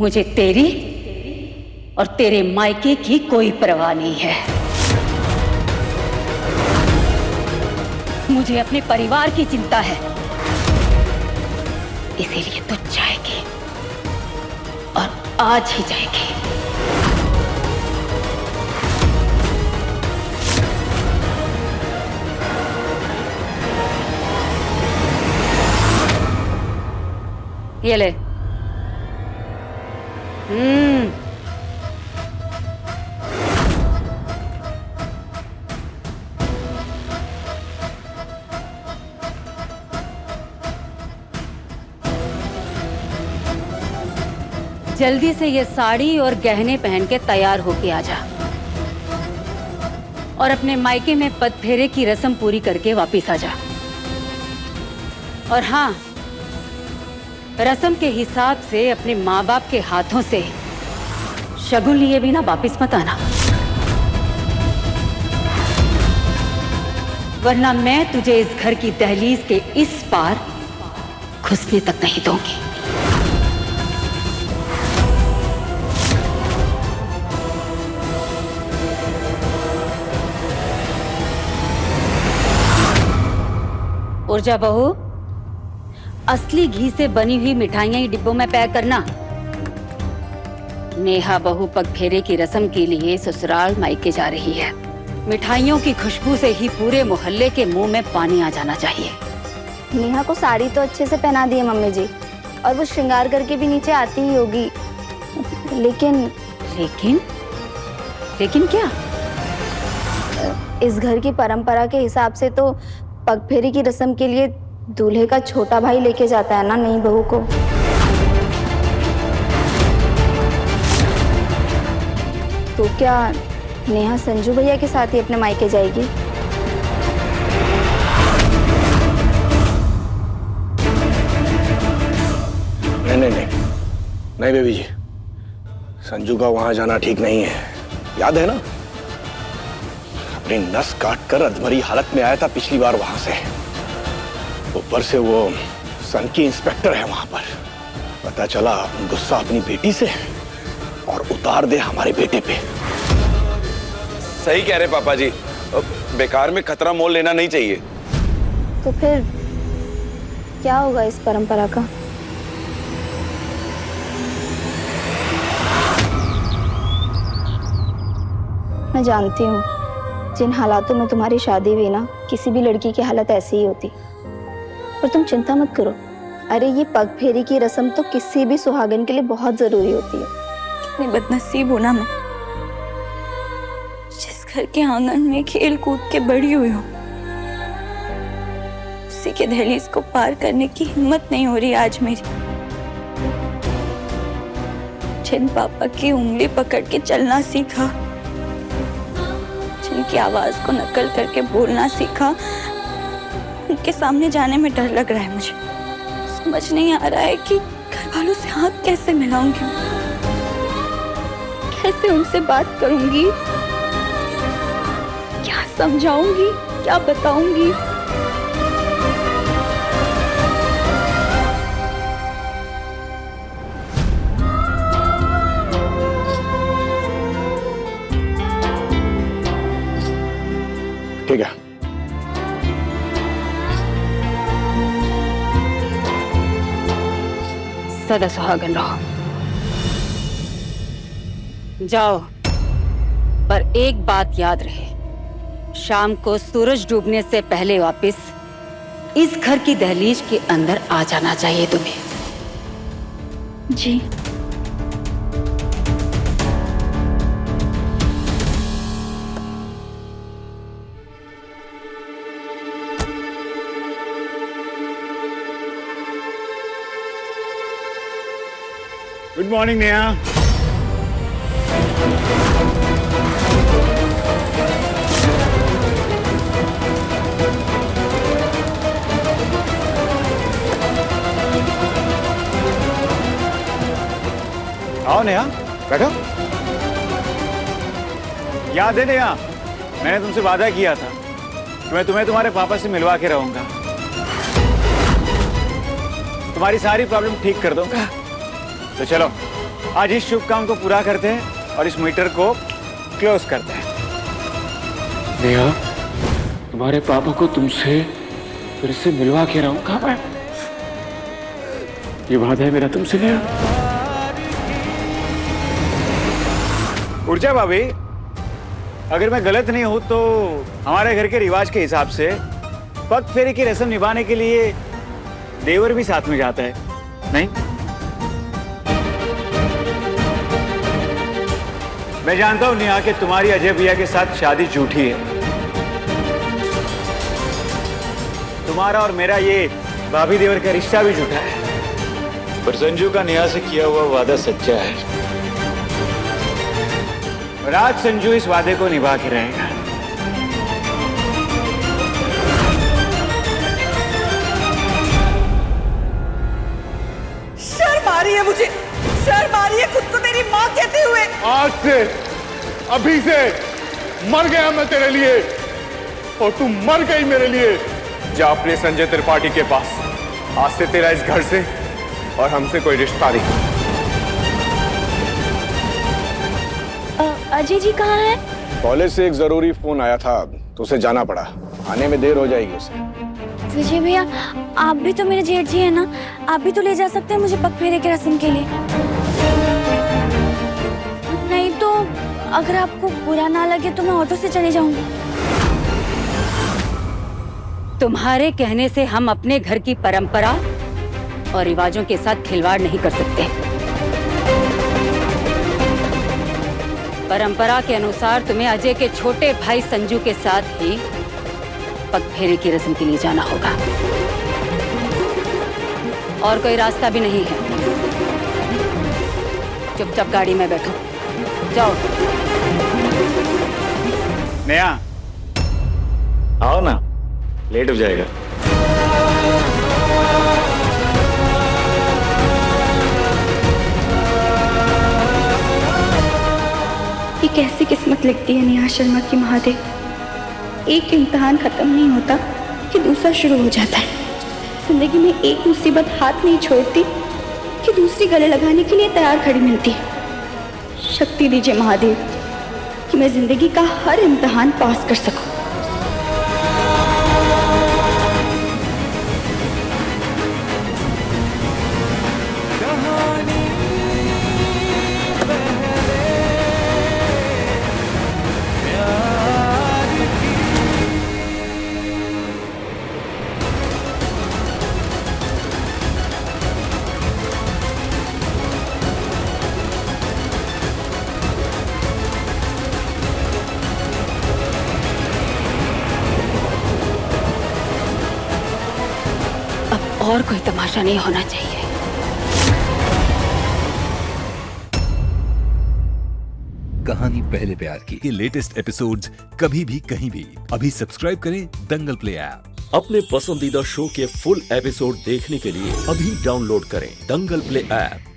मुझे तेरी और तेरे मायके की कोई परवाह नहीं है। मुझे अपने परिवार की चिंता है, इसीलिए तो जाएगी और आज ही जाएगी। ये ले। जल्दी से ये साड़ी और गहने पहन के तैयार होके आ जा और अपने मायके में पद फेरे की रस्म पूरी करके वापस आ जा। और हाँ, रस्म के हिसाब से अपने माँ बाप के हाथों से शगुन लिए बिना वापस मत आना, वरना मैं तुझे इस घर की दहलीज के इस पार घुसने तक नहीं दूंगी। ऊर्जा बहू, असली घी से बनी हुई मिठाइयां ही डिब्बों में पैक करना। नेहा बहू पगफेरे की रस्म के लिए ससुराल मायके जा रही है। मिठाइयों की खुशबू से ही पूरे मोहल्ले के मुंह में पानी आ जाना चाहिए। नेहा को साड़ी तो अच्छे से पहना दी है मम्मी जी, और वो श्रृंगार करके भी नीचे आती ही होगी। लेकिन लेकिन क्या? इस घर की परंपरा के हिसाब से तो पगफेरी की रस्म के लिए दूल्हे का छोटा भाई लेके जाता है ना नई बहू को। तो क्या नेहा संजू भैया के साथ ही अपने मायके जाएगी? नहीं बेबी जी, संजू का वहां जाना ठीक नहीं है। याद है ना, अपनी नस काट कर अधमरी हालत में आया था पिछली बार वहां से। ऊपर से वो सन की इंस्पेक्टर है वहां पर। पता चला गुस्सा अपनी बेटी से और उतार दे हमारे बेटे पे। सही कह रहे पापा जी, बेकार में खतरा मोल लेना नहीं चाहिए। तो फिर क्या होगा इस परंपरा का? मैं जानती हूँ जिन हालातों में तुम्हारी शादी हुई ना, किसी भी लड़की की हालत ऐसी ही होती, पर तुम चिंता मत करो। अरे ये पगफेरी की रस्म तो किसी भी सुहागन के लिए बहुत जरूरी होती है। कितनी बदनसीब हूं ना मैं, जिस घर के आंगन में खेल कूद के बड़ी हुई हूँ, उसी के दहलीज को पार करने की हिम्मत नहीं हो रही आज मेरी। जिन पापा की उंगली पकड़ के चलना सीखा, जिनकी आवाज को नकल करके बोलना सीखा, उनके सामने जाने में डर लग रहा है मुझे। समझ नहीं आ रहा है कि घर वालों से हाथ कैसे मिलाऊंगी, कैसे उनसे बात करूंगी, क्या समझाऊंगी, क्या बताऊंगी। ठीक है, सदा सुहागन रहो। जाओ, पर एक बात याद रहे, शाम को सूरज डूबने से पहले वापस इस घर की दहलीज के अंदर आ जाना चाहिए तुम्हें। जी। Good morning Neha. आओ नेहा, बैठो। याद है नेहा, मैंने तुमसे वादा किया था कि मैं तुम्हें तुम्हारे पापा से मिलवा के रहूंगा, तुम्हारी सारी प्रॉब्लम ठीक कर दूंगा। तो चलो आज इस शुभ काम को पूरा करते हैं और इस मीटर को क्लोज करते हैं। नेहा, तुम्हारे पापा को तुमसे फिर से मिलवा के रहूंगा मैं। ये वादा है मेरा तुमसे नेहा। उठ जा भाभी। अगर मैं गलत नहीं हूं तो हमारे घर के रिवाज के हिसाब से पग फेरे की रस्म निभाने के लिए देवर भी साथ में जाता है, नहीं? मैं जानता हूं नेहा कि तुम्हारी अजय भैया के साथ शादी झूठी है। तुम्हारा और मेरा ये भाभी देवर का रिश्ता भी झूठा है, पर संजू का नेहा से किया हुआ वादा सच्चा है और आज संजू इस वादे को निभा के रहेगा। शर्म आ रही है मुझे, शर्म आ रही है खुद को मेरी माँ कहते हुए। आज से, अभी से मर गया मैं तेरे लिए और तू मर गई मेरे लिए। जा अपने संजय त्रिपाठी के पास। आज से तेरा इस घर से और हमसे कोई रिश्ता नहीं। अजय जी कहाँ हैं? कॉलेज से एक जरूरी फोन आया था तो उसे जाना पड़ा। आने में देर हो जाएगी उसे। विजय भैया, आप भी तो मेरे जेठ जी हैं ना, आप भी तो ले जा सकते हैं मुझे पग फेरे की रस्म के लिए। नहीं तो अगर आपको बुरा ना लगे तो मैं ऑटो से चली जाऊंगी। तुम्हारे कहने से हम अपने घर की परंपरा और रिवाजों के साथ खिलवाड़ नहीं कर सकते। परंपरा के अनुसार तुम्हें अजय के छोटे भाई संजू के साथ ही पग फेरे की रस्म के लिए जाना होगा और कोई रास्ता भी नहीं है। चुपचाप गाड़ी में बैठो, जाओ। नेहा, आओ ना, लेट हो जाएगा। ये कैसी किस्मत लिखती है नेहा शर्मा की महादेव। एक इम्तिहान खत्म नहीं होता कि दूसरा शुरू हो जाता है। जिंदगी में एक मुसीबत हाथ नहीं छोड़ती कि दूसरी गले लगाने के लिए तैयार खड़ी मिलती है। शक्ति दीजिए महादेव कि मैं जिंदगी का हर इम्तिहान पास कर सकूं। और कोई तमाशा नहीं होना चाहिए। कहानी पहले प्यार की के लेटेस्ट एपिसोड्स कभी भी कहीं भी अभी सब्सक्राइब करें दंगल प्ले ऐप। अपने पसंदीदा शो के फुल एपिसोड देखने के लिए अभी डाउनलोड करें दंगल प्ले ऐप।